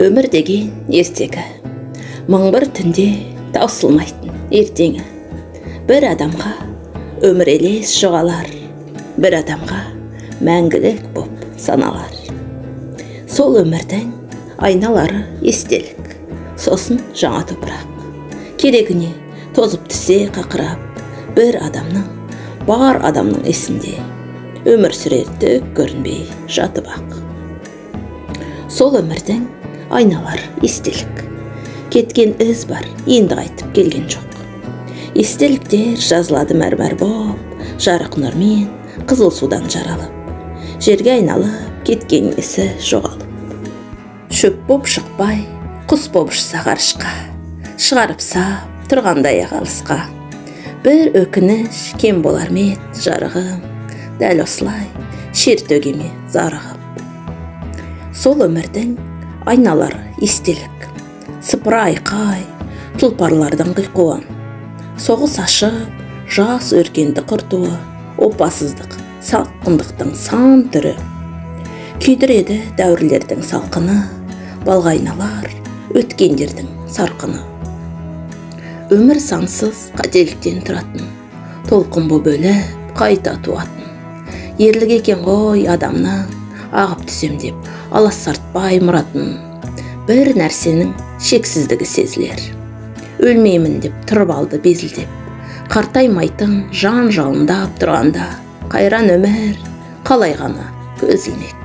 Өмір деген ертегі, мың бір түнде таусылмайтын ертеңі. Бір адамға өмір елес жоғалар, бір адамға мәңгілік боп саналар. Сол өмірдің айналары естелік, сосын жаңа топырақ. Керегіне тозып түсе қақырап, бір адамның, бар адамның есінде өмір сүрер түк көрінбей жатып ақ. Сол өмірдің айналар естелік, кеткен із бар, енді қайтып келген жоқ. Естеліктер жазылады мәрмәр боп, жарық нұрмен қызыл судан жаралып, жерге айналып кеткен есі жоғалып. Шөп боп шықпай, құс боп ұшса ғарышқа, шығарып сап тұрғандай алысқа. Бір өкініш кем болар ме еді жарығым, дәл осылай шер төгеме зарығып. Сол өмірдің айналары естелік, сыпыра айқай, тұлпарлардың қиқуы, соғыс ашып, жас өркенді құртуы, опасыздық, сатқындықтың сан түрі. Күйдіреді дәуірлердің салқыны, балға айналар өткендердің сарқыны. Өмір сансыз қателіктен тұратын, толқын боп өліп қайта туатын. Ерлік екен ғой адамның, ағып түсем деп аласартпай мұратын. Бір нәрсенің шексіздігі сезілер, өлмеймін деп тұрып алды безілдеп. Қартаймайтын жан жалындап тұрғанда, қайран өмір қалай ғана көз ілмек.